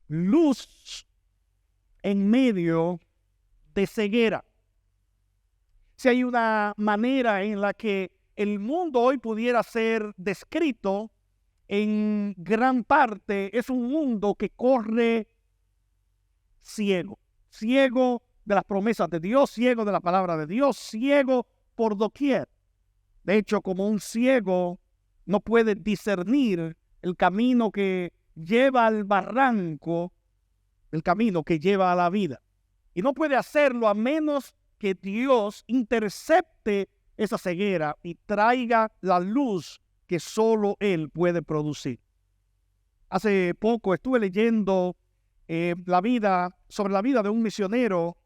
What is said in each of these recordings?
luz en medio de ceguera. Si hay una manera en la que el mundo hoy pudiera ser descrito, en gran parte es un mundo que corre ciego, ciego de las promesas de Dios, ciego de la palabra de Dios, ciego por doquier. De hecho, como un ciego no puede discernir el camino que lleva al barranco, el camino que lleva a la vida. Y no puede hacerlo a menos que Dios intercepte esa ceguera y traiga la luz que solo Él puede producir. Hace poco estuve leyendo sobre la vida de un misionero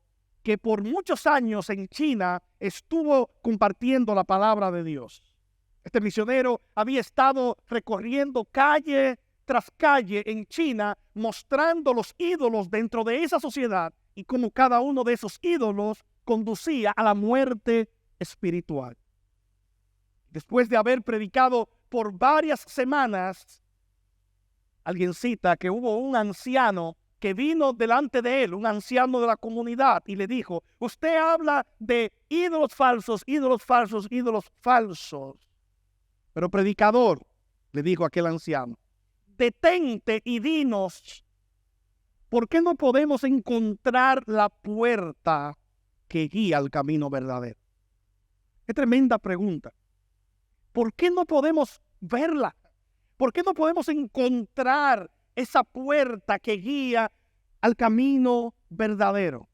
que por muchos años en China estuvo compartiendo la palabra de Dios. Este misionero había estado recorriendo calle tras calle en China, mostrando los ídolos dentro de esa sociedad y cómo cada uno de esos ídolos conducía a la muerte espiritual. Después de haber predicado por varias semanas, alguien cita que hubo un anciano que vino delante de él, un anciano de la comunidad, y le dijo: usted habla de ídolos falsos, ídolos falsos, ídolos falsos. Pero predicador, le dijo aquel anciano, detente y dinos, ¿por qué no podemos encontrar la puerta que guía al camino verdadero? Qué tremenda pregunta. ¿Por qué no podemos verla? ¿Por qué no podemos encontrar esa puerta que guía al camino verdadero?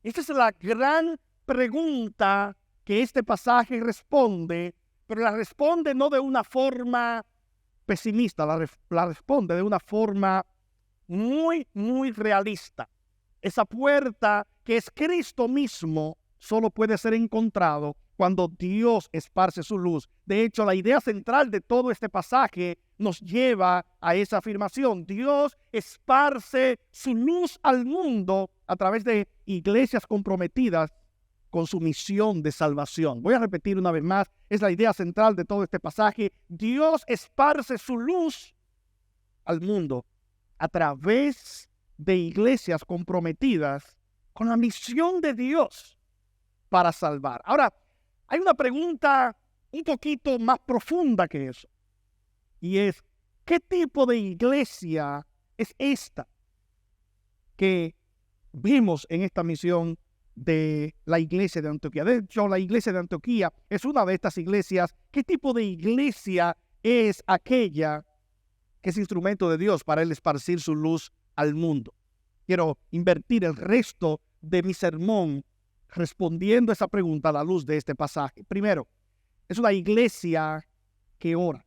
Esa es la gran pregunta que este pasaje responde, pero la responde no de una forma pesimista, la responde de una forma muy, muy realista. Esa puerta que es Cristo mismo solo puede ser encontrado cuando Dios esparce su luz. De hecho, la idea central de todo este pasaje nos lleva a esa afirmación. Dios esparce su luz al mundo a través de iglesias comprometidas con su misión de salvación. Voy a repetir una vez más, es la idea central de todo este pasaje. Dios esparce su luz al mundo a través de iglesias comprometidas con la misión de Dios para salvar. Ahora, hay una pregunta un poquito más profunda que eso, y es: ¿qué tipo de iglesia es esta que vimos en esta misión de la iglesia de Antioquía? De hecho, la iglesia de Antioquía es una de estas iglesias. ¿Qué tipo de iglesia es aquella que es instrumento de Dios para Él esparcir su luz al mundo? Quiero invertir el resto de mi sermón respondiendo a esa pregunta a la luz de este pasaje. Primero, es una iglesia que ora.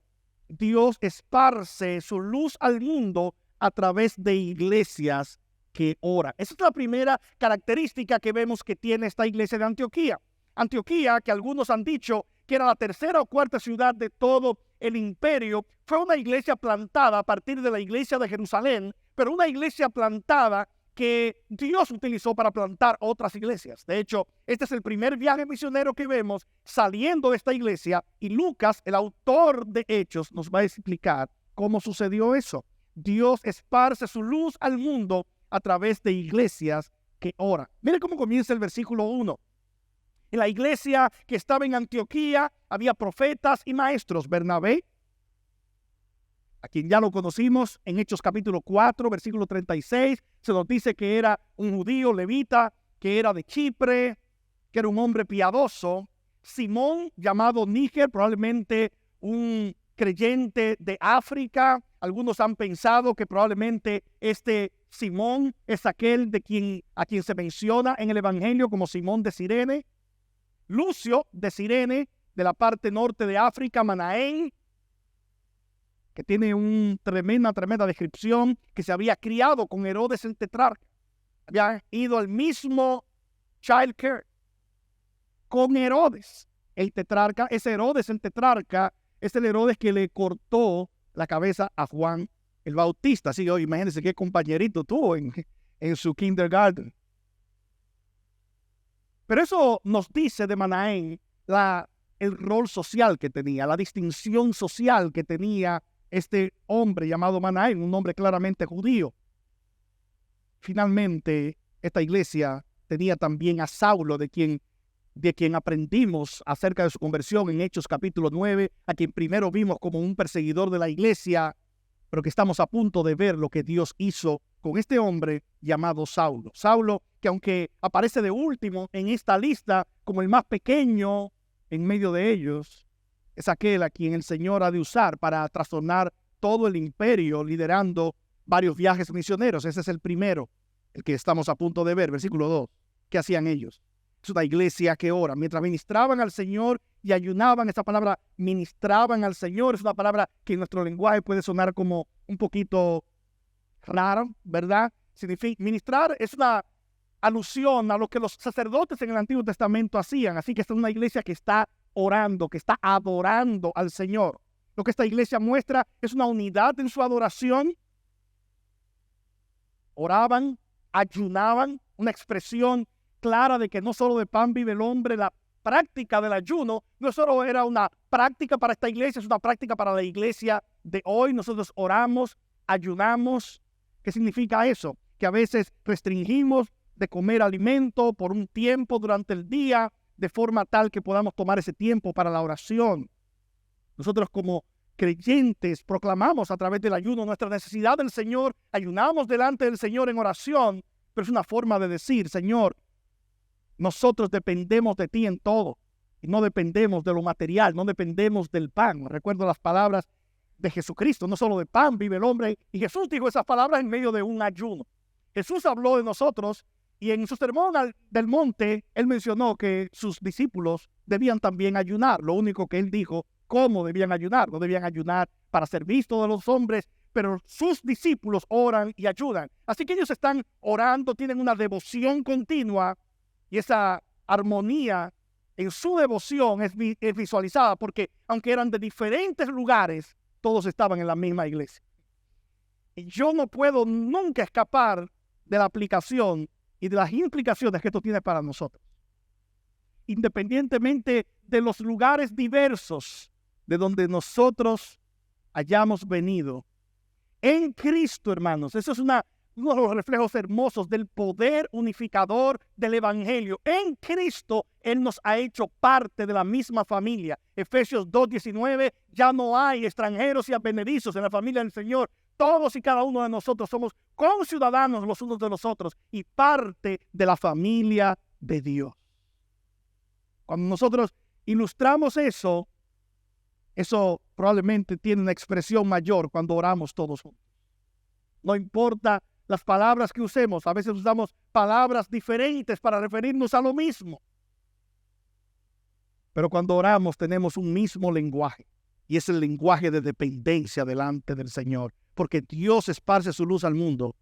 Dios esparce su luz al mundo a través de iglesias que oran. Esa es la primera característica que vemos que tiene esta iglesia de Antioquía. Antioquía, que algunos han dicho que era la tercera o cuarta ciudad de todo el imperio, fue una iglesia plantada a partir de la iglesia de Jerusalén, pero una iglesia plantada que Dios utilizó para plantar otras iglesias. De hecho, este es el primer viaje misionero que vemos saliendo de esta iglesia, y Lucas, el autor de Hechos, nos va a explicar cómo sucedió eso. Dios esparce su luz al mundo a través de iglesias que oran. Mire cómo comienza el versículo 1. En la iglesia que estaba en Antioquía había profetas y maestros. Bernabé, a quien ya lo conocimos en Hechos capítulo 4, versículo 36, se nos dice que era un judío levita, que era de Chipre, que era un hombre piadoso. Simón, llamado Níger, probablemente un creyente de África. Algunos han pensado que probablemente este Simón es aquel a quien se menciona en el Evangelio como Simón de Cirene. Lucio de Cirene, de la parte norte de África. Manaén, que tiene una tremenda descripción, que se había criado con Herodes el tetrarca. Había ido al mismo child care con Herodes el tetrarca. Ese Herodes el tetrarca es el Herodes que le cortó la cabeza a Juan el Bautista. Así que imagínense qué compañerito tuvo en su kindergarten. Pero eso nos dice de Manaén el rol social que tenía, la distinción social que tenía este hombre llamado Manaén, un hombre claramente judío. Finalmente, esta iglesia tenía también a Saulo, de quien aprendimos acerca de su conversión en Hechos capítulo 9, a quien primero vimos como un perseguidor de la iglesia, pero que estamos a punto de ver lo que Dios hizo con este hombre llamado Saulo. Saulo, que aunque aparece de último en esta lista como el más pequeño en medio de ellos, es aquel a quien el Señor ha de usar para trastornar todo el imperio, liderando varios viajes misioneros. Ese es el primero, el que estamos a punto de ver, versículo 2. ¿Qué hacían ellos? Es una iglesia que ora. Mientras ministraban al Señor y ayunaban, esta palabra ministraban al Señor es una palabra que en nuestro lenguaje puede sonar como un poquito rara, ¿verdad? Significa, ministrar es una alusión a lo que los sacerdotes en el Antiguo Testamento hacían. Así que esta es una iglesia que está orando, que está adorando al Señor. Lo que esta iglesia muestra es una unidad en su adoración. Oraban, ayunaban, una expresión clara de que no solo de pan vive el hombre. La práctica del ayuno no solo era una práctica para esta iglesia, es una práctica para la iglesia de hoy. Nosotros oramos, ayunamos. ¿Qué significa eso? Que a veces restringimos de comer alimento por un tiempo durante el día, de forma tal que podamos tomar ese tiempo para la oración. Nosotros como creyentes proclamamos a través del ayuno nuestra necesidad del Señor, ayunamos delante del Señor en oración, pero es una forma de decir, Señor, nosotros dependemos de ti en todo, y no dependemos de lo material, no dependemos del pan. Recuerdo las palabras de Jesucristo, no solo de pan vive el hombre, y Jesús dijo esas palabras en medio de un ayuno. Jesús habló de nosotros, y en su sermón del monte, él mencionó que sus discípulos debían también ayunar. Lo único que él dijo, cómo debían ayunar. No debían ayunar para ser vistos de los hombres, pero sus discípulos oran y ayudan. Así que ellos están orando, tienen una devoción continua, y esa armonía en su devoción es visualizada, porque aunque eran de diferentes lugares, todos estaban en la misma iglesia. Y yo no puedo nunca escapar de la aplicación y de las implicaciones que esto tiene para nosotros. Independientemente de los lugares diversos de donde nosotros hayamos venido, en Cristo, hermanos, eso es uno de los reflejos hermosos del poder unificador del Evangelio. En Cristo, Él nos ha hecho parte de la misma familia. Efesios 2:19, ya no hay extranjeros y advenedizos en la familia del Señor. Todos y cada uno de nosotros somos conciudadanos los unos de los otros y parte de la familia de Dios. Cuando nosotros ilustramos eso probablemente tiene una expresión mayor cuando oramos todos juntos. No importa las palabras que usemos, a veces usamos palabras diferentes para referirnos a lo mismo. Pero cuando oramos tenemos un mismo lenguaje, y es el lenguaje de dependencia delante del Señor, porque Dios esparce su luz al mundo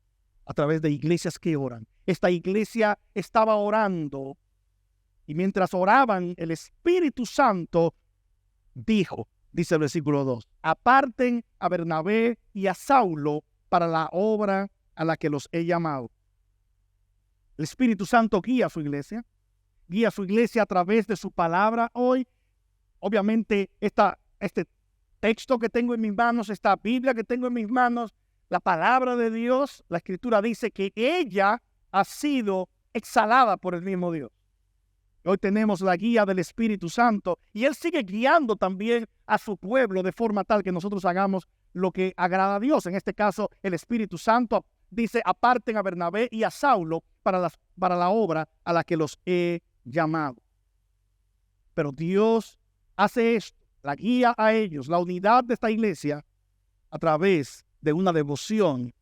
a través de iglesias que oran. Esta iglesia estaba orando, y mientras oraban, el Espíritu Santo dijo, dice el versículo 2, aparten a Bernabé y a Saulo para la obra a la que los he llamado. El Espíritu Santo guía a su iglesia a través de su palabra hoy. Obviamente este texto que tengo en mis manos, esta Biblia que tengo en mis manos, la palabra de Dios, la Escritura dice que ella ha sido exhalada por el mismo Dios. Hoy tenemos la guía del Espíritu Santo y Él sigue guiando también a su pueblo de forma tal que nosotros hagamos lo que agrada a Dios. En este caso, el Espíritu Santo dice, aparten a Bernabé y a Saulo para la obra a la que los he llamado. Pero Dios hace esto, la guía a ellos, la unidad de esta iglesia a través de una devoción,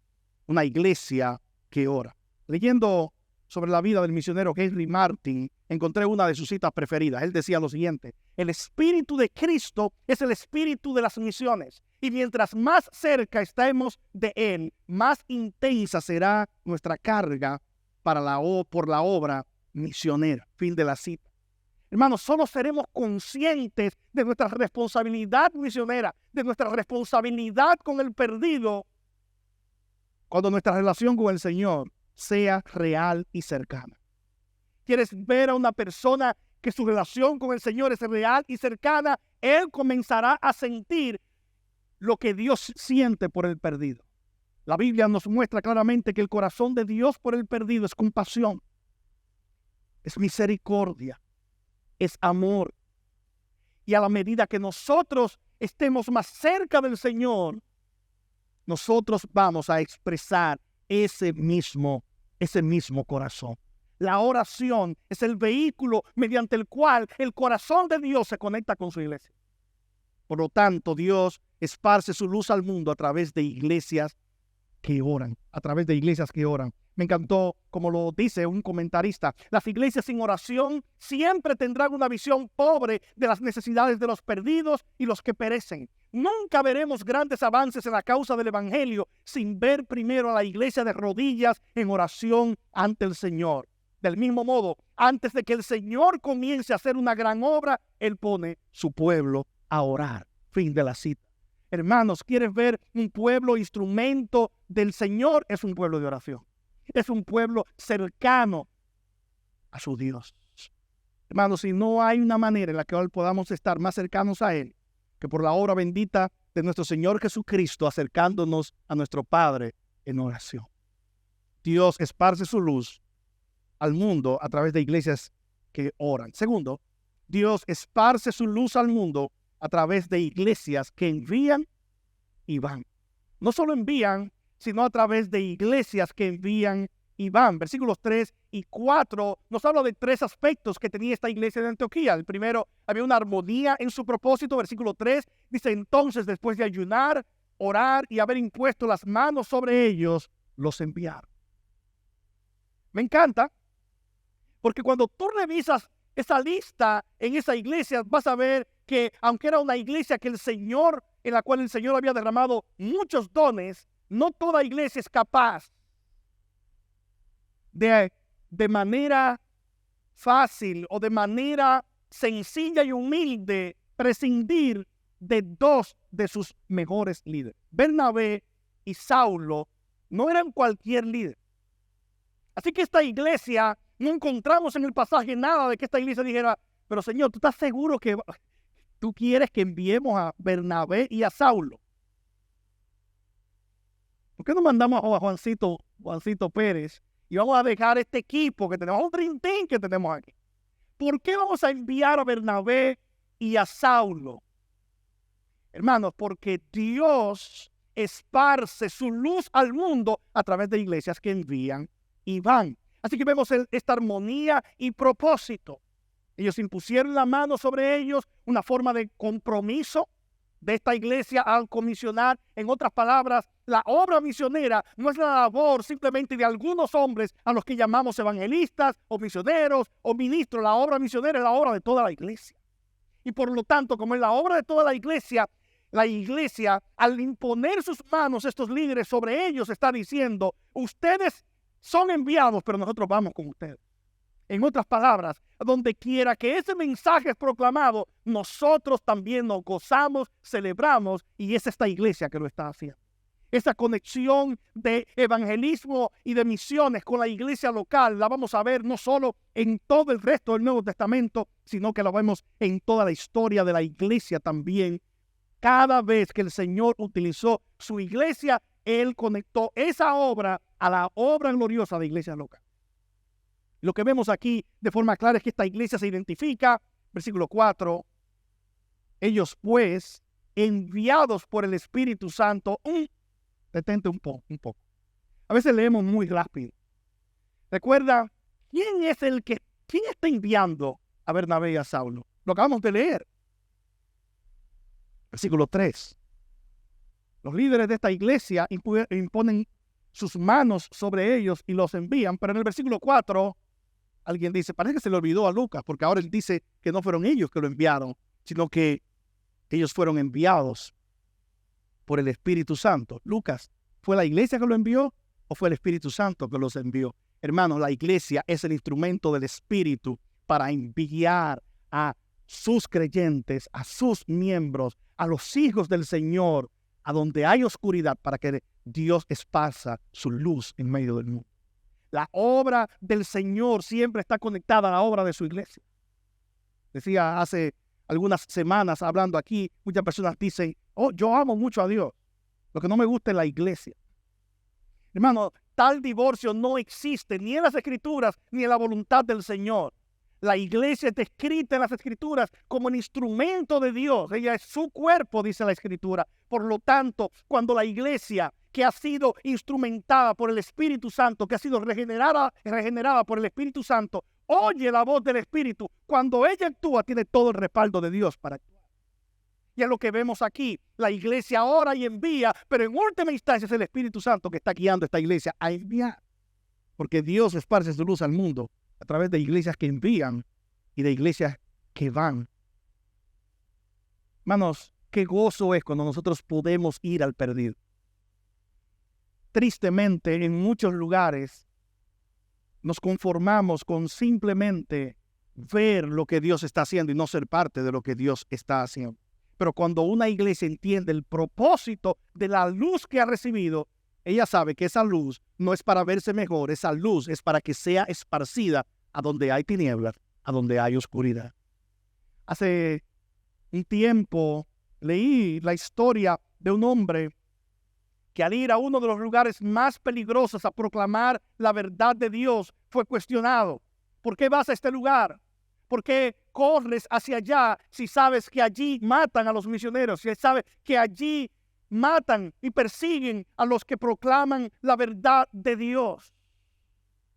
una iglesia que ora. Leyendo sobre la vida del misionero Henry Martin, encontré una de sus citas preferidas. Él decía lo siguiente: el espíritu de Cristo es el espíritu de las misiones, y mientras más cerca estemos de Él, más intensa será nuestra carga por la obra misionera. Fin de la cita. Hermanos, solo seremos conscientes de nuestra responsabilidad misionera, de nuestra responsabilidad con el perdido, cuando nuestra relación con el Señor sea real y cercana. ¿Quieres ver a una persona que su relación con el Señor es real y cercana? Él comenzará a sentir lo que Dios siente por el perdido. La Biblia nos muestra claramente que el corazón de Dios por el perdido es compasión, es misericordia, es amor. Y a la medida que nosotros estemos más cerca del Señor, nosotros vamos a expresar ese mismo corazón. La oración es el vehículo mediante el cual el corazón de Dios se conecta con su iglesia. Por lo tanto, Dios esparce su luz al mundo a través de iglesias que oran, Me encantó como lo dice un comentarista: las iglesias sin oración siempre tendrán una visión pobre de las necesidades de los perdidos y los que perecen. Nunca veremos grandes avances en la causa del evangelio sin ver primero a la iglesia de rodillas en oración ante el Señor. Del mismo modo, antes de que el Señor comience a hacer una gran obra, Él pone su pueblo a orar. Fin de la cita. Hermanos, ¿quieres ver un pueblo instrumento del Señor? Es un pueblo de oración. Es un pueblo cercano a su Dios. Hermanos, si no hay una manera en la que hoy podamos estar más cercanos a Él que por la obra bendita de nuestro Señor Jesucristo, acercándonos a nuestro Padre en oración. Dios esparce su luz al mundo a través de iglesias que oran. Segundo, Dios esparce su luz al mundo a través de iglesias que envían y van. No solo envían, sino a través de iglesias que envían y van. Versículos 3 y 4 nos habla de tres aspectos que tenía esta iglesia de Antioquía. El primero, había una armonía en su propósito. Versículo 3 dice: entonces, después de ayunar, orar y haber impuesto las manos sobre ellos, los enviaron. Me encanta, porque cuando tú revisas esa lista en esa iglesia, vas a ver que aunque era una iglesia que en la cual el Señor había derramado muchos dones, no toda iglesia es capaz de manera fácil o de manera sencilla y humilde prescindir de dos de sus mejores líderes. Bernabé y Saulo no eran cualquier líder. Así que esta iglesia, no encontramos en el pasaje nada de que esta iglesia dijera: pero Señor, ¿tú estás seguro que tú quieres que enviemos a Bernabé y a Saulo? ¿Por qué no mandamos a Juancito Pérez y vamos a dejar este equipo que tenemos, un dream team que tenemos aquí? ¿Por qué vamos a enviar a Bernabé y a Saulo? Hermanos, porque Dios esparce su luz al mundo a través de iglesias que envían y van. Así que vemos esta armonía y propósito. Ellos impusieron la mano sobre ellos, una forma de compromiso de esta iglesia al comisionar. En otras palabras, la obra misionera no es la labor simplemente de algunos hombres a los que llamamos evangelistas o misioneros o ministros. La obra misionera es la obra de toda la iglesia. Y por lo tanto, como es la obra de toda la iglesia, al imponer sus manos, estos líderes sobre ellos, está diciendo: ustedes son enviados, pero nosotros vamos con ustedes. En otras palabras, donde quiera que ese mensaje es proclamado, nosotros también nos gozamos, celebramos, y es esta iglesia que lo está haciendo. Esa conexión de evangelismo y de misiones con la iglesia local la vamos a ver no solo en todo el resto del Nuevo Testamento, sino que la vemos en toda la historia de la iglesia también. Cada vez que el Señor utilizó su iglesia, Él conectó esa obra a la obra gloriosa de iglesia local. Lo que vemos aquí de forma clara es que esta iglesia se identifica, versículo 4, ellos pues, enviados por el Espíritu Santo. Detente un poco. A veces leemos muy rápido. Recuerda, ¿quién está enviando a Bernabé y a Saulo? Lo acabamos de leer. Versículo 3. Los líderes de esta iglesia imponen sus manos sobre ellos y los envían. Pero en el versículo 4, alguien dice: parece que se le olvidó a Lucas, porque ahora él dice que no fueron ellos que lo enviaron, sino que ellos fueron enviados por el Espíritu Santo. Lucas, ¿fue la iglesia que lo envió o fue el Espíritu Santo que los envió? Hermanos, la iglesia es el instrumento del Espíritu para enviar a sus creyentes, a sus miembros, a los hijos del Señor, a donde hay oscuridad, para que Dios esparza su luz en medio del mundo. La obra del Señor siempre está conectada a la obra de su iglesia. Decía hace algunas semanas hablando aquí, muchas personas dicen: oh, yo amo mucho a Dios, lo que no me gusta es la iglesia. Hermano, tal divorcio no existe ni en las Escrituras ni en la voluntad del Señor. La iglesia es descrita en las Escrituras como un instrumento de Dios. Ella es su cuerpo, dice la Escritura. Por lo tanto, cuando la iglesia que ha sido instrumentada por el Espíritu Santo, que ha sido regenerada por el Espíritu Santo, oye la voz del Espíritu, cuando ella actúa, tiene todo el respaldo de Dios para actuar. Y es lo que vemos aquí. La iglesia ora y envía, pero en última instancia es el Espíritu Santo que está guiando a esta iglesia a enviar. Porque Dios esparce su luz al mundo a través de iglesias que envían y de iglesias que van. Hermanos, qué gozo es cuando nosotros podemos ir al perdido. Tristemente, en muchos lugares nos conformamos con simplemente ver lo que Dios está haciendo y no ser parte de lo que Dios está haciendo. Pero cuando una iglesia entiende el propósito de la luz que ha recibido, ella sabe que esa luz no es para verse mejor, esa luz es para que sea esparcida a donde hay tinieblas, a donde hay oscuridad. Hace un tiempo leí la historia de un hombre que al ir a uno de los lugares más peligrosos a proclamar la verdad de Dios fue cuestionado. ¿Por qué vas a este lugar? ¿Por qué corres hacia allá si sabes que allí matan a los misioneros? Si sabes que allí matan y persiguen a los que proclaman la verdad de Dios.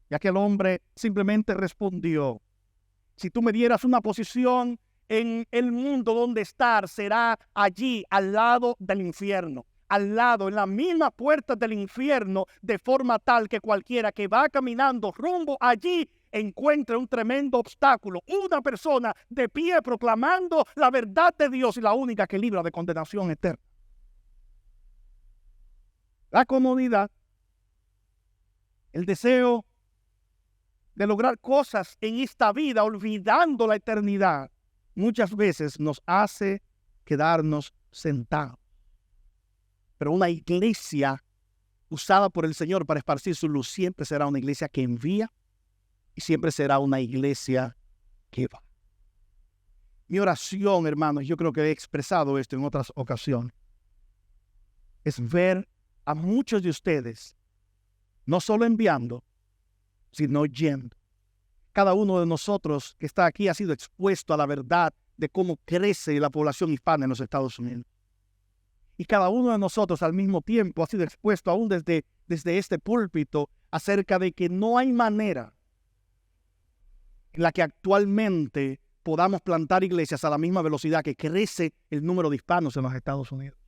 Y aquel hombre simplemente respondió: si tú me dieras una posición en el mundo donde estar, será allí al lado del infierno, al lado, en la misma puerta del infierno, de forma tal que cualquiera que va caminando rumbo allí encuentre un tremendo obstáculo, una persona de pie proclamando la verdad de Dios y la única que libra de condenación eterna. La comodidad, el deseo de lograr cosas en esta vida olvidando la eternidad, muchas veces nos hace quedarnos sentados. Pero una iglesia usada por el Señor para esparcir su luz siempre será una iglesia que envía y siempre será una iglesia que va. Mi oración, hermanos, yo creo que he expresado esto en otras ocasiones, es ver a muchos de ustedes no solo enviando, sino yendo. Cada uno de nosotros que está aquí ha sido expuesto a la verdad de cómo crece la población hispana en los Estados Unidos. Y cada uno de nosotros al mismo tiempo ha sido expuesto aún desde este púlpito acerca de que no hay manera en la que actualmente podamos plantar iglesias a la misma velocidad que crece el número de hispanos en los Estados Unidos.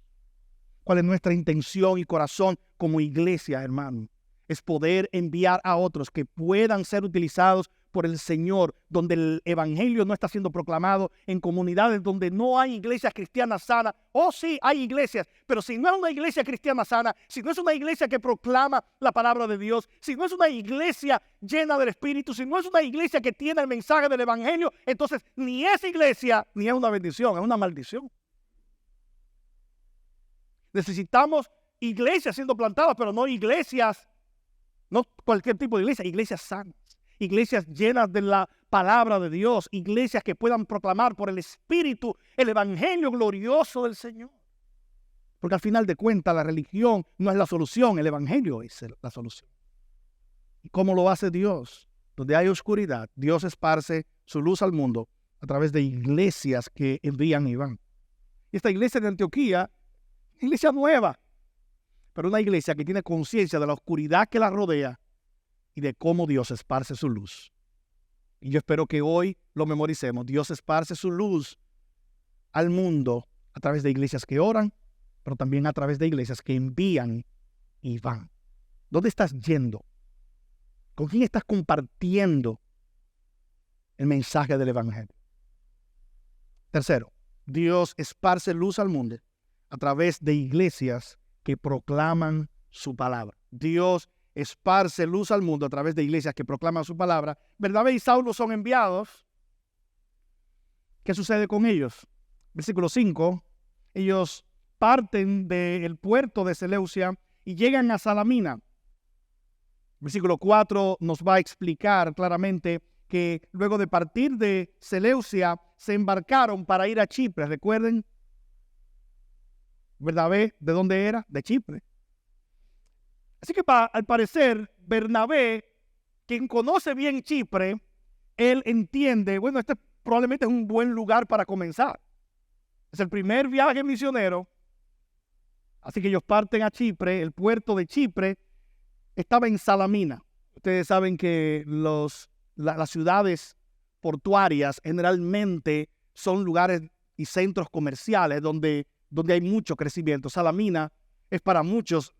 ¿Cuál es nuestra intención y corazón como iglesia, hermano? Es poder enviar a otros que puedan ser utilizados por el Señor, donde el evangelio no está siendo proclamado, en comunidades donde no hay iglesias cristianas sanas. Oh, sí, hay iglesias, pero si no es una iglesia cristiana sana, si no es una iglesia que proclama la palabra de Dios, si no es una iglesia llena del Espíritu, si no es una iglesia que tiene el mensaje del evangelio, entonces ni es iglesia, ni es una bendición, es una maldición. Necesitamos iglesias siendo plantadas, pero no iglesias, no cualquier tipo de iglesia, iglesias sanas. Iglesias llenas de la palabra de Dios, iglesias que puedan proclamar por el Espíritu el evangelio glorioso del Señor. Porque al final de cuentas la religión no es la solución, el evangelio es la solución. ¿Y cómo lo hace Dios? Donde hay oscuridad, Dios esparce su luz al mundo a través de iglesias que envían y van. Y esta iglesia de Antioquía, iglesia nueva, pero una iglesia que tiene conciencia de la oscuridad que la rodea y de cómo Dios esparce su luz. Y yo espero que hoy lo memoricemos. Dios esparce su luz al mundo a través de iglesias que oran, pero también a través de iglesias que envían y van. ¿Dónde estás yendo? ¿Con quién estás compartiendo el mensaje del evangelio? Tercero, Dios esparce luz al mundo a través de iglesias que proclaman su palabra. Dios esparce luz al mundo a través de iglesias que proclaman su palabra. Bernabé y Saulo son enviados. ¿Qué sucede con ellos? Versículo 5. Ellos parten del puerto de Seleucia y llegan a Salamina. Versículo 4 nos va a explicar claramente que luego de partir de Seleucia se embarcaron para ir a Chipre. Recuerden, Bernabé, ¿de dónde era? De Chipre. Así que al parecer, Bernabé, quien conoce bien Chipre, él entiende, bueno, este probablemente es un buen lugar para comenzar. Es el primer viaje misionero. Así que ellos parten a Chipre. El puerto de Chipre estaba en Salamina. Ustedes saben que las ciudades portuarias generalmente son lugares y centros comerciales donde hay mucho crecimiento. Salamina es para muchos,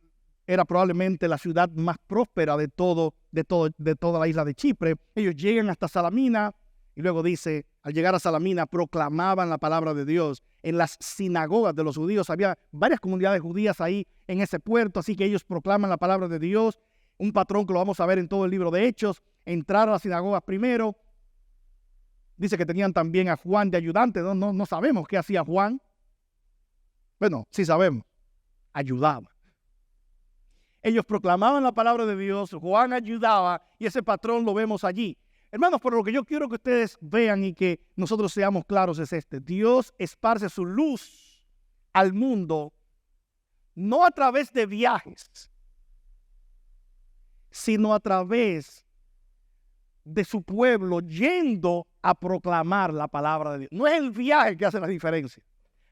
era probablemente la ciudad más próspera de toda la isla de Chipre. Ellos llegan hasta Salamina y luego dice, al llegar a Salamina proclamaban la palabra de Dios. En las sinagogas de los judíos había varias comunidades judías ahí en ese puerto, así que ellos proclaman la palabra de Dios. Un patrón que lo vamos a ver en todo el libro de Hechos, entrar a las sinagogas primero. Dice que tenían también a Juan de ayudante. No sabemos qué hacía Juan. Bueno, sí sabemos. Ayudaba. Ellos proclamaban la palabra de Dios. Juan ayudaba y ese patrón lo vemos allí. Hermanos, por lo que yo quiero que ustedes vean y que nosotros seamos claros es este. Dios esparce su luz al mundo no a través de viajes, sino a través de su pueblo yendo a proclamar la palabra de Dios. No es el viaje que hace la diferencia.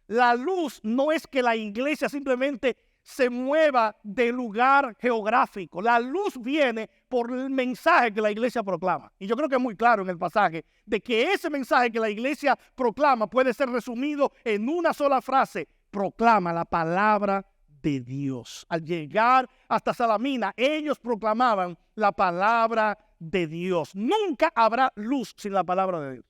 La luz no es que la iglesia simplemente se mueva de lugar geográfico. La luz viene por el mensaje que la iglesia proclama. Y yo creo que es muy claro en el pasaje de que ese mensaje que la iglesia proclama puede ser resumido en una sola frase: proclama la palabra de Dios. Al llegar hasta Salamina, ellos proclamaban la palabra de Dios. Nunca habrá luz sin la palabra de Dios.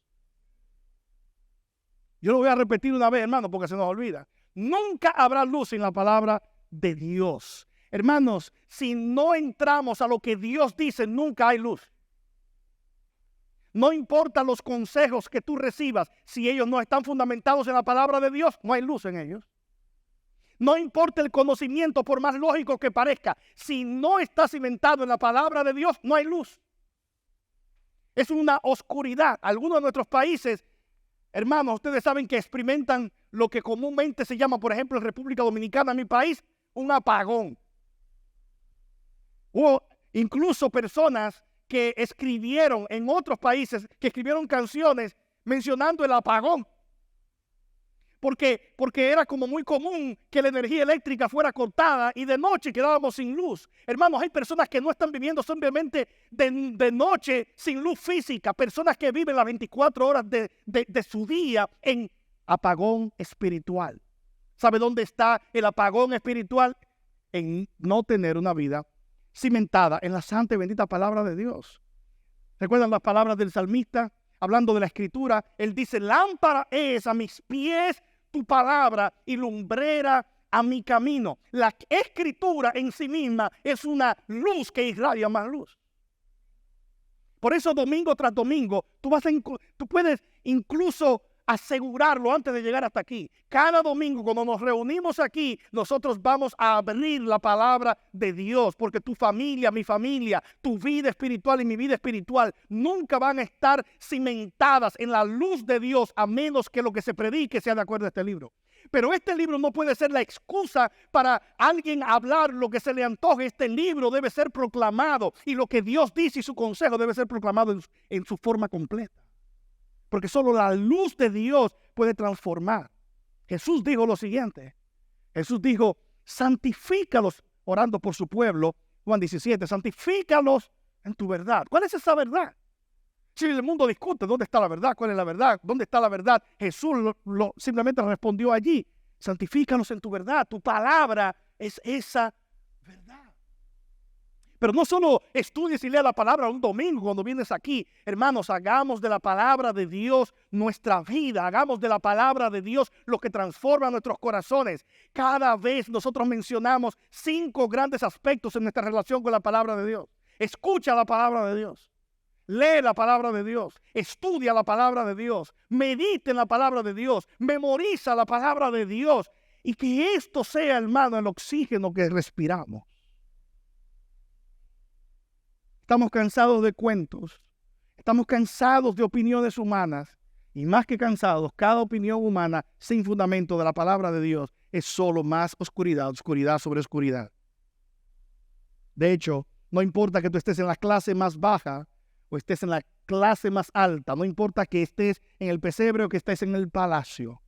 Yo lo voy a repetir una vez, hermano, porque se nos olvida. Nunca habrá luz sin la palabra de Dios. Hermanos, si no entramos a lo que Dios dice, nunca hay luz. No importa los consejos que tú recibas, si ellos no están fundamentados en la palabra de Dios, no hay luz en ellos. No importa el conocimiento, por más lógico que parezca, si no está cimentado en la palabra de Dios, no hay luz. Es una oscuridad. Algunos de nuestros países, hermanos, ustedes saben que experimentan lo que comúnmente se llama, por ejemplo, en República Dominicana, en mi país, un apagón. Hubo incluso personas que escribieron en otros países, que escribieron canciones mencionando el apagón. Porque era como muy común que la energía eléctrica fuera cortada y de noche quedábamos sin luz. Hermanos, hay personas que no están viviendo simplemente de noche sin luz física. Personas que viven las 24 horas de su día en apagón espiritual. ¿Sabe dónde está el apagón espiritual? En no tener una vida cimentada en la santa y bendita palabra de Dios. ¿Recuerdan las palabras del salmista? Hablando de la escritura, él dice: lámpara es a mis pies tu palabra y lumbrera a mi camino. La escritura en sí misma es una luz que irradia más luz. Por eso domingo tras domingo tú puedes incluso asegurarlo antes de llegar hasta aquí. Cada domingo cuando nos reunimos aquí, nosotros vamos a abrir la palabra de Dios, porque tu familia, mi familia, tu vida espiritual y mi vida espiritual nunca van a estar cimentadas en la luz de Dios, a menos que lo que se predique sea de acuerdo a este libro. Pero este libro no puede ser la excusa para alguien hablar lo que se le antoje. Este libro debe ser proclamado, y lo que Dios dice y su consejo debe ser proclamado en su forma completa. Porque solo la luz de Dios puede transformar. Jesús dijo lo siguiente. Jesús dijo: santifícalos, orando por su pueblo. Juan 17, santifícalos en tu verdad. ¿Cuál es esa verdad? Si el mundo discute dónde está la verdad, cuál es la verdad, dónde está la verdad, Jesús simplemente respondió allí: santifícalos en tu verdad. Tu palabra es esa verdad. Pero no solo estudies y leas la palabra un domingo cuando vienes aquí. Hermanos, hagamos de la palabra de Dios nuestra vida. Hagamos de la palabra de Dios lo que transforma nuestros corazones. Cada vez nosotros mencionamos 5 grandes aspectos en nuestra relación con la palabra de Dios. Escucha la palabra de Dios. Lee la palabra de Dios. Estudia la palabra de Dios. Medite en la palabra de Dios. Memoriza la palabra de Dios. Y que esto sea, hermano, el oxígeno que respiramos. Estamos cansados de cuentos, estamos cansados de opiniones humanas, y más que cansados, cada opinión humana sin fundamento de la palabra de Dios es solo más oscuridad, oscuridad sobre oscuridad. De hecho, no importa que tú estés en la clase más baja o estés en la clase más alta, no importa que estés en el pesebre o que estés en el palacio,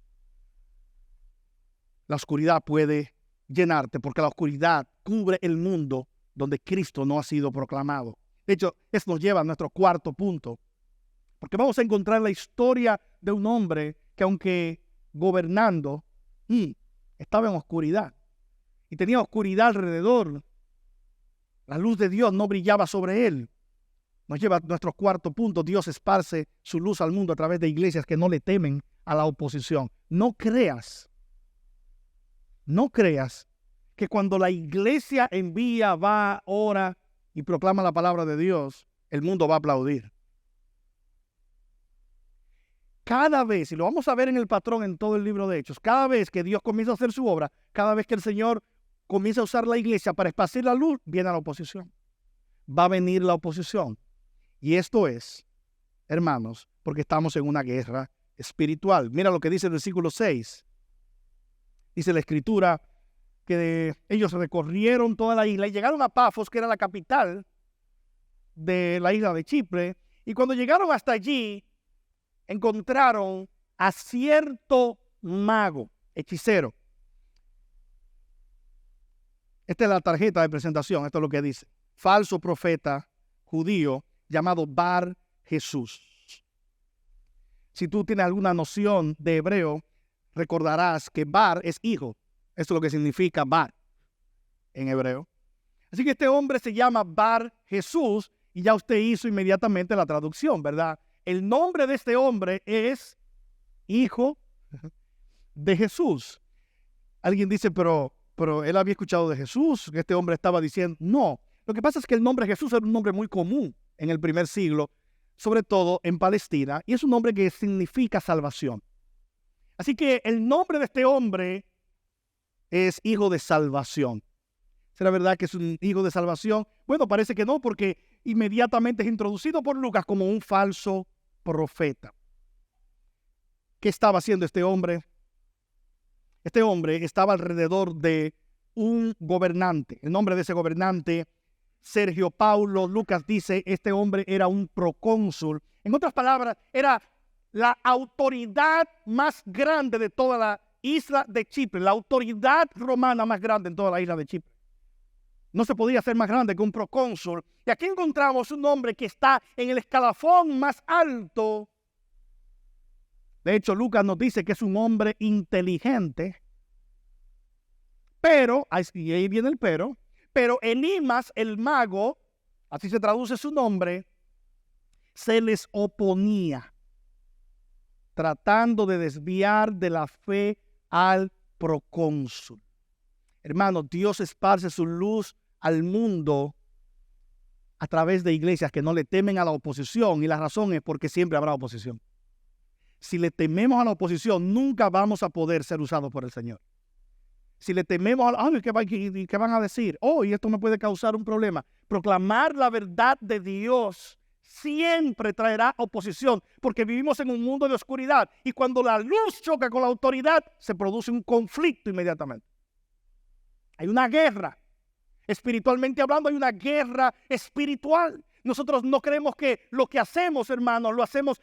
la oscuridad puede llenarte porque la oscuridad cubre el mundo donde Cristo no ha sido proclamado. De hecho, eso nos lleva a nuestro cuarto punto, porque vamos a encontrar la historia de un hombre que, aunque gobernando, estaba en oscuridad y tenía oscuridad alrededor. La luz de Dios no brillaba sobre él. Nos lleva a nuestro cuarto punto. Dios esparce su luz al mundo a través de iglesias que no le temen a la oposición. No creas que cuando la iglesia envía, va, ora y proclama la palabra de Dios, el mundo va a aplaudir. Cada vez, y lo vamos a ver en el patrón en todo el libro de Hechos, cada vez que Dios comienza a hacer su obra, cada vez que el Señor comienza a usar la iglesia para esparcir la luz, viene la oposición. Va a venir la oposición. Y esto es, hermanos, porque estamos en una guerra espiritual. Mira lo que dice el versículo 6. Dice la escritura que ellos recorrieron toda la isla y llegaron a Pafos, que era la capital de la isla de Chipre. Y cuando llegaron hasta allí, encontraron a cierto mago, hechicero. Esta es la tarjeta de presentación. Esto es lo que dice. Falso profeta judío llamado Bar Jesús. Si tú tienes alguna noción de hebreo, recordarás que Bar es hijo. Esto es lo que significa Bar en hebreo. Así que este hombre se llama Bar Jesús y ya usted hizo inmediatamente la traducción, ¿verdad? El nombre de este hombre es hijo de Jesús. Alguien dice, pero él había escuchado de Jesús, que este hombre estaba diciendo. No, lo que pasa es que el nombre Jesús era un nombre muy común en el primer siglo, sobre todo en Palestina, y es un nombre que significa salvación. Así que el nombre de este hombre es hijo de salvación. ¿Será verdad que es un hijo de salvación? Bueno, parece que no, porque inmediatamente es introducido por Lucas como un falso profeta. ¿Qué estaba haciendo este hombre? Este hombre estaba alrededor de un gobernante. El nombre de ese gobernante, Sergio Paulo. Lucas dice, este hombre era un procónsul. En otras palabras, era la autoridad más grande de toda la isla de Chipre, la autoridad romana más grande en toda la isla de Chipre. No se podía ser más grande que un procónsul. Y aquí encontramos un hombre que está en el escalafón más alto. De hecho, Lucas nos dice que es un hombre inteligente. Pero, y ahí viene el pero Elimas, el mago, así se traduce su nombre, se les oponía, tratando de desviar de la fe al procónsul. Hermano, Dios esparce su luz al mundo a través de iglesias que no le temen a la oposición, y la razón es porque siempre habrá oposición. Si le tememos a la oposición, nunca vamos a poder ser usados por el Señor. Si le tememos a ¿qué van a decir? Y esto me puede causar un problema. Proclamar la verdad de Dios siempre traerá oposición, porque vivimos en un mundo de oscuridad, y cuando la luz choca con la autoridad, se produce un conflicto inmediatamente. Hay una guerra. Espiritualmente hablando, hay una guerra espiritual. Nosotros no creemos que lo que hacemos, hermanos, lo hacemos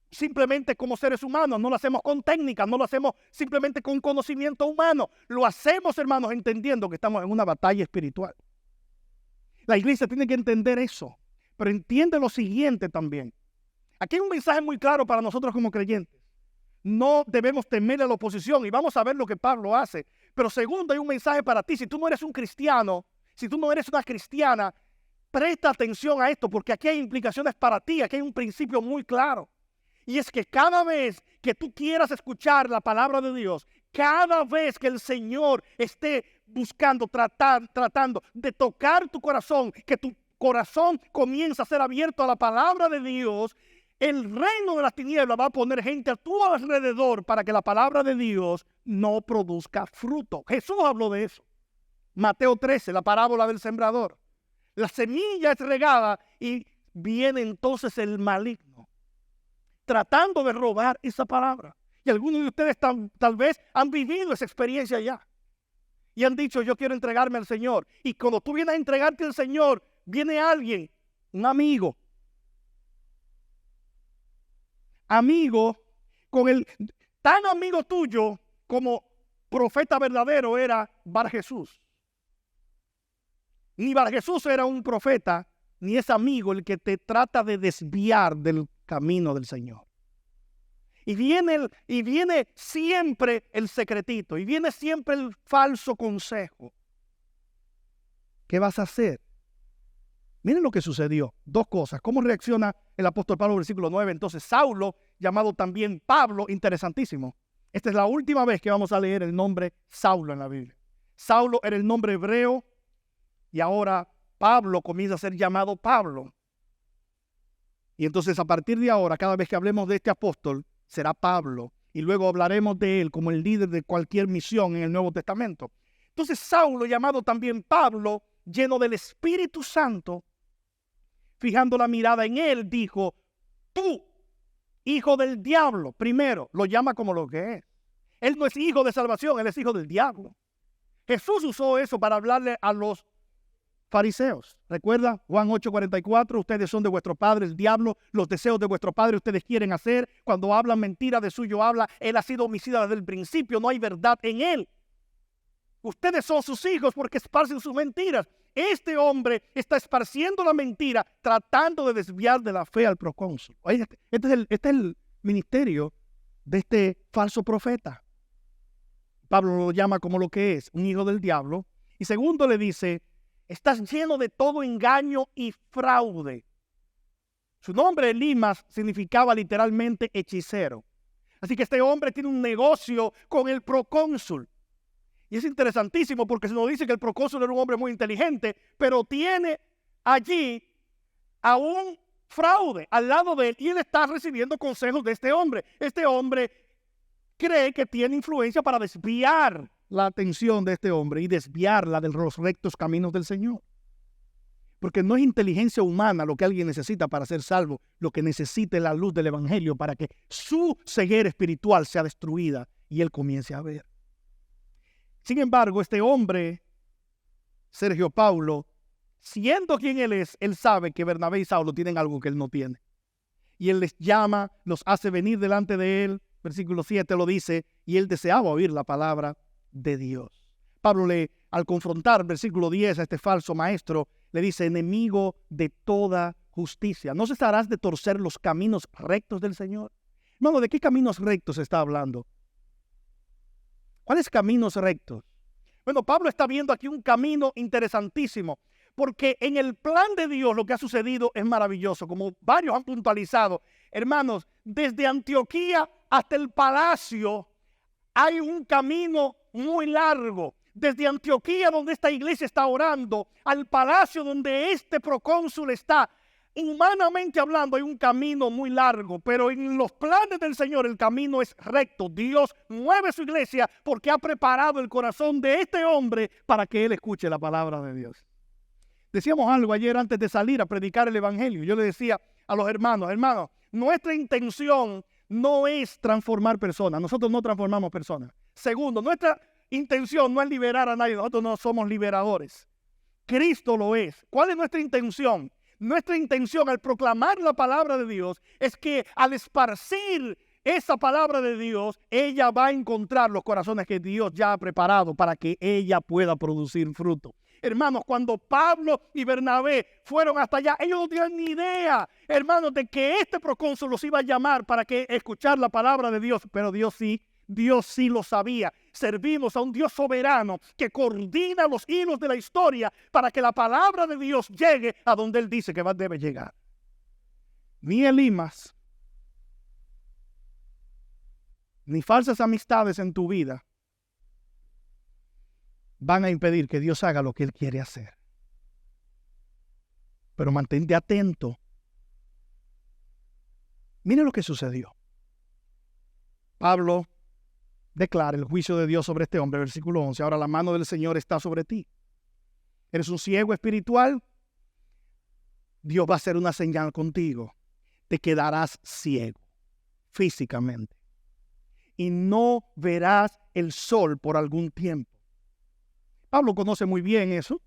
simplemente como seres humanos. No lo hacemos con técnicas, no lo hacemos simplemente con conocimiento humano. Lo hacemos, hermanos, entendiendo que estamos en una batalla espiritual. La iglesia tiene que entender eso, pero entiende lo siguiente también. Aquí hay un mensaje muy claro para nosotros como creyentes. No debemos temer a la oposición, y vamos a ver lo que Pablo hace. Pero segundo, hay un mensaje para ti. Si tú no eres un cristiano, si tú no eres una cristiana, presta atención a esto, porque aquí hay implicaciones para ti. Aquí hay un principio muy claro. Y es que cada vez que tú quieras escuchar la palabra de Dios, cada vez que el Señor esté buscando, tratando de tocar tu corazón, que tu corazón comienza a ser abierto a la palabra de Dios, el reino de las tinieblas va a poner gente a tu alrededor para que la palabra de Dios no produzca fruto. Jesús habló de eso. Mateo 13, la parábola del sembrador. La semilla es regada y viene entonces el maligno, tratando de robar esa palabra. Y algunos de ustedes tal vez han vivido esa experiencia ya. y han dicho, yo quiero entregarme al Señor. Y cuando tú vienes a entregarte al Señor, viene alguien, un amigo, tan amigo tuyo como profeta verdadero era Bar Jesús. Ni Bar Jesús era un profeta, ni es amigo el que te trata de desviar del camino del Señor. Y viene siempre el secretito, y viene siempre el falso consejo. ¿Qué vas a hacer? Miren lo que sucedió. Dos cosas. ¿Cómo reacciona el apóstol Pablo? Versículo 9. Entonces Saulo, llamado también Pablo, interesantísimo. Esta es la última vez que vamos a leer el nombre Saulo en la Biblia. Saulo era el nombre hebreo y ahora Pablo comienza a ser llamado Pablo. Y entonces a partir de ahora, cada vez que hablemos de este apóstol, será Pablo. Y luego hablaremos de él como el líder de cualquier misión en el Nuevo Testamento. Entonces Saulo, llamado también Pablo, lleno del Espíritu Santo, fijando la mirada en él, dijo, tú, hijo del diablo. Primero, lo llama como lo que es. Él no es hijo de salvación, él es hijo del diablo. Jesús usó eso para hablarle a los fariseos. ¿Recuerda? Juan 8:44, ustedes son de vuestro padre el diablo, los deseos de vuestro padre ustedes quieren hacer. Cuando hablan mentira, de suyo habla. Él ha sido homicida desde el principio, no hay verdad en él. Ustedes son sus hijos porque esparcen sus mentiras. Este hombre está esparciendo la mentira, tratando de desviar de la fe al procónsul. Este es el ministerio de este falso profeta. Pablo lo llama como lo que es, un hijo del diablo. Y segundo le dice, estás lleno de todo engaño y fraude. Su nombre, Elimas, significaba literalmente hechicero. Así que este hombre tiene un negocio con el procónsul. Y es interesantísimo porque se nos dice que el procónsul era un hombre muy inteligente, pero tiene allí a un fraude al lado de él y él está recibiendo consejos de este hombre. Este hombre cree que tiene influencia para desviar la atención de este hombre y desviarla de los rectos caminos del Señor. Porque no es inteligencia humana lo que alguien necesita para ser salvo, lo que necesita es la luz del Evangelio para que su ceguera espiritual sea destruida y él comience a ver. Sin embargo, este hombre, Sergio Paulo, siendo quien él es, él sabe que Bernabé y Saulo tienen algo que él no tiene. Y él les llama, los hace venir delante de él. Versículo 7 lo dice, y él deseaba oír la palabra de Dios. Pablo al confrontar, versículo 10, a este falso maestro, le dice, enemigo de toda justicia. ¿No cesarás de torcer los caminos rectos del Señor? Hermano, ¿de qué caminos rectos está hablando? ¿Cuáles caminos rectos? Bueno, Pablo está viendo aquí un camino interesantísimo, porque en el plan de Dios lo que ha sucedido es maravilloso, como varios han puntualizado. Hermanos, desde Antioquía hasta el palacio hay un camino muy largo. Desde Antioquía, donde esta iglesia está orando, al palacio donde este procónsul está, humanamente hablando, hay un camino muy largo, pero en los planes del Señor el camino es recto. Dios mueve su iglesia porque ha preparado el corazón de este hombre para que él escuche la palabra de Dios. Decíamos algo ayer antes de salir a predicar el evangelio. Yo le decía a los hermanos, nuestra intención no es transformar personas. Nosotros no transformamos personas. Segundo, nuestra intención no es liberar a nadie. Nosotros no somos liberadores. Cristo lo es. ¿Cuál es nuestra intención? Nuestra intención al proclamar la palabra de Dios es que al esparcir esa palabra de Dios, ella va a encontrar los corazones que Dios ya ha preparado para que ella pueda producir fruto. Hermanos, cuando Pablo y Bernabé fueron hasta allá, ellos no tenían ni idea, hermanos, de que este procónsul los iba a llamar para que escuchar la palabra de Dios, pero Dios sí lo sabía. Servimos a un Dios soberano que coordina los hilos de la historia para que la palabra de Dios llegue a donde Él dice que debe llegar. Ni Elimas, ni falsas amistades en tu vida van a impedir que Dios haga lo que Él quiere hacer. Pero mantente atento. Mire lo que sucedió. Pablo declara el juicio de Dios sobre este hombre, versículo 11. Ahora la mano del Señor está sobre ti. Eres un ciego espiritual. Dios va a hacer una señal contigo. Te quedarás ciego físicamente. Y no verás el sol por algún tiempo. Pablo conoce muy bien eso,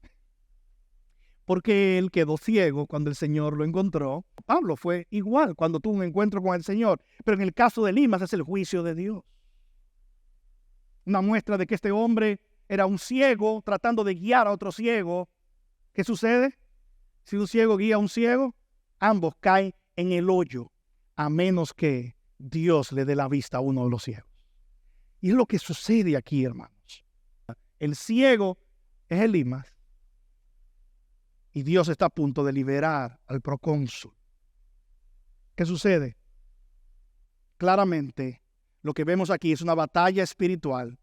porque él quedó ciego cuando el Señor lo encontró. Pablo fue igual cuando tuvo un encuentro con el Señor, pero en el caso de Elimas es el juicio de Dios. Una muestra de que este hombre era un ciego tratando de guiar a otro ciego. ¿Qué sucede? Si un ciego guía a un ciego, ambos caen en el hoyo, a menos que Dios le dé la vista a uno de los ciegos. Y es lo que sucede aquí, hermanos. El ciego es Elimas y Dios está a punto de liberar al procónsul. ¿Qué sucede? Claramente, lo que vemos aquí es una batalla espiritual.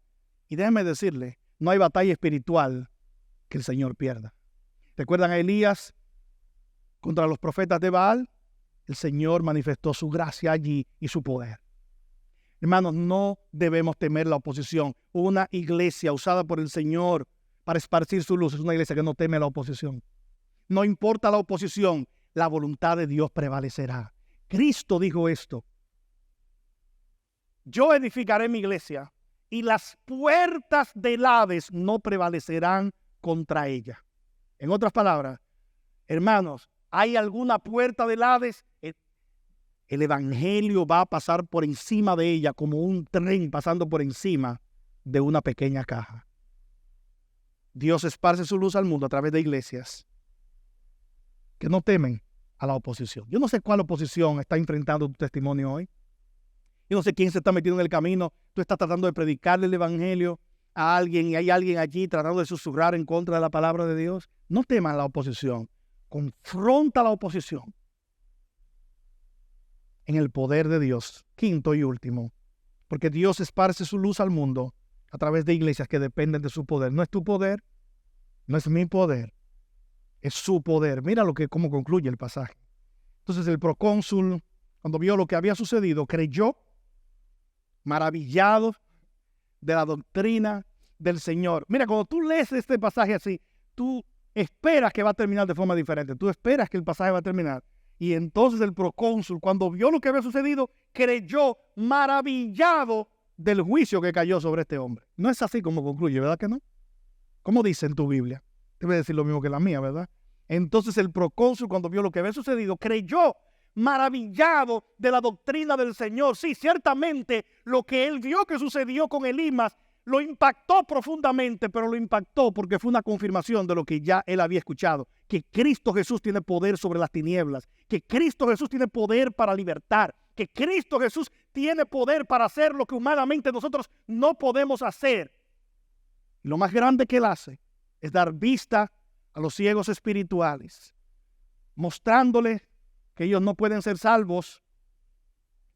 Y déjeme decirle, no hay batalla espiritual que el Señor pierda. ¿Recuerdan a Elías contra los profetas de Baal? El Señor manifestó su gracia allí y su poder. Hermanos, no debemos temer la oposición. Una iglesia usada por el Señor para esparcir su luz es una iglesia que no teme la oposición. No importa la oposición, la voluntad de Dios prevalecerá. Cristo dijo esto: yo edificaré mi iglesia y las puertas del Hades no prevalecerán contra ella. En otras palabras, hermanos, ¿hay alguna puerta del Hades? El evangelio va a pasar por encima de ella como un tren pasando por encima de una pequeña caja. Dios esparce su luz al mundo a través de iglesias que no temen a la oposición. Yo no sé cuál oposición está enfrentando tu testimonio hoy. Yo no sé quién se está metiendo en el camino. Tú estás tratando de predicarle el evangelio a alguien y hay alguien allí tratando de susurrar en contra de la palabra de Dios. No teman la oposición. Confronta la oposición en el poder de Dios. Quinto y último, porque Dios esparce su luz al mundo a través de iglesias que dependen de su poder. No es tu poder, no es mi poder, es su poder. Mira cómo concluye el pasaje. Entonces el procónsul, cuando vio lo que había sucedido, creyó, maravillado de la doctrina del Señor. Mira, cuando tú lees este pasaje así, tú esperas que va a terminar de forma diferente. Tú esperas que el pasaje va a terminar. Y entonces el procónsul, cuando vio lo que había sucedido, creyó, maravillado del juicio que cayó sobre este hombre. No es así como concluye, ¿verdad que no? ¿Cómo dice en tu Biblia? Debe decir lo mismo que la mía, ¿verdad? Entonces el procónsul, cuando vio lo que había sucedido, creyó, maravillado de la doctrina del Señor. Sí, ciertamente lo que él vio que sucedió con Elimas lo impactó profundamente, pero lo impactó porque fue una confirmación de lo que ya él había escuchado, que Cristo Jesús tiene poder sobre las tinieblas, que Cristo Jesús tiene poder para libertar, que Cristo Jesús tiene poder para hacer lo que humanamente nosotros no podemos hacer. Y lo más grande que él hace es dar vista a los ciegos espirituales, mostrándole que ellos no pueden ser salvos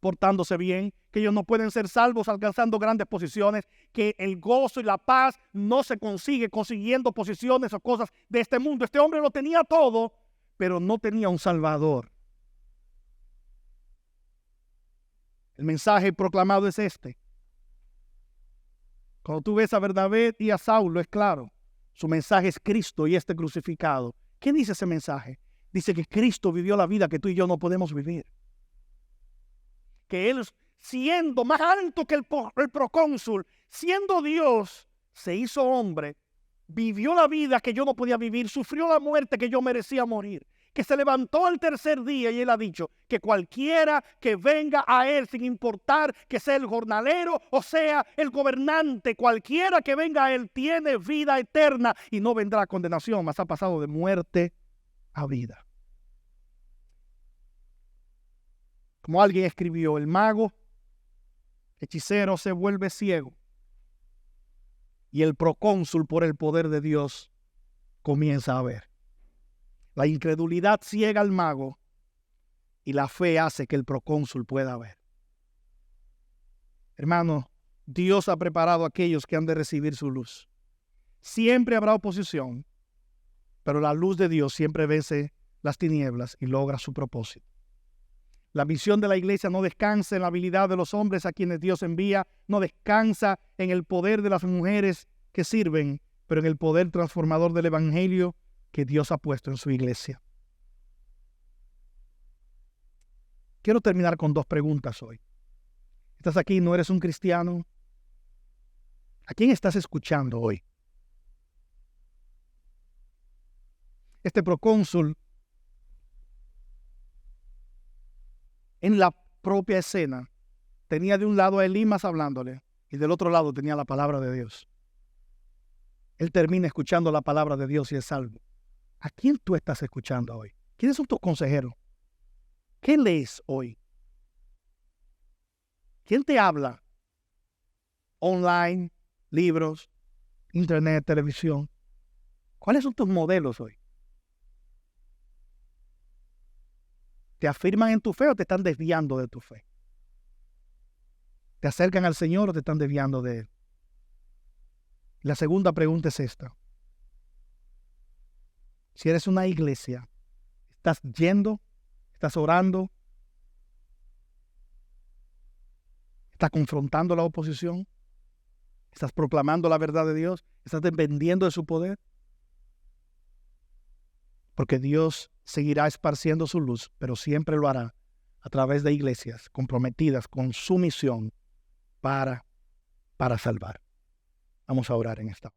portándose bien, que ellos no pueden ser salvos alcanzando grandes posiciones, que el gozo y la paz no se consigue consiguiendo posiciones o cosas de este mundo. Este hombre lo tenía todo, pero no tenía un Salvador. El mensaje proclamado es este. Cuando tú ves a Bernabé y a Saulo, es claro, su mensaje es Cristo y este crucificado. ¿Qué dice ese mensaje? Dice que Cristo vivió la vida que tú y yo no podemos vivir. Que él, siendo más alto que el procónsul, siendo Dios, se hizo hombre, vivió la vida que yo no podía vivir, sufrió la muerte que yo merecía morir, que se levantó al tercer día y él ha dicho que cualquiera que venga a él, sin importar que sea el jornalero o sea el gobernante, cualquiera que venga a él tiene vida eterna y no vendrá a condenación, mas ha pasado de muerte a vida. Como alguien escribió, el mago hechicero se vuelve ciego y el procónsul, por el poder de Dios, comienza a ver. La incredulidad ciega al mago y la fe hace que el procónsul pueda ver. Hermanos, Dios ha preparado a aquellos que han de recibir su luz. Siempre habrá oposición, pero la luz de Dios siempre vence las tinieblas y logra su propósito. La misión de la iglesia no descansa en la habilidad de los hombres a quienes Dios envía, no descansa en el poder de las mujeres que sirven, pero en el poder transformador del evangelio que Dios ha puesto en su iglesia. Quiero terminar con dos preguntas hoy. ¿Estás aquí y no eres un cristiano? ¿A quién estás escuchando hoy? Este procónsul, en la propia escena, tenía de un lado a Elimas hablándole y del otro lado tenía la palabra de Dios. Él termina escuchando la palabra de Dios y es salvo. ¿A quién tú estás escuchando hoy? ¿Quiénes son tus consejeros? ¿Qué lees hoy? ¿Quién te habla? Online, libros, internet, televisión. ¿Cuáles son tus modelos hoy? ¿Te afirman en tu fe o te están desviando de tu fe? ¿Te acercan al Señor o te están desviando de Él? La segunda pregunta es esta. Si eres una iglesia, ¿estás yendo? ¿Estás orando? ¿Estás confrontando la oposición? ¿Estás proclamando la verdad de Dios? ¿Estás dependiendo de su poder? Porque Dios seguirá esparciendo su luz, pero siempre lo hará a través de iglesias comprometidas con su misión para salvar. Vamos a orar en esta.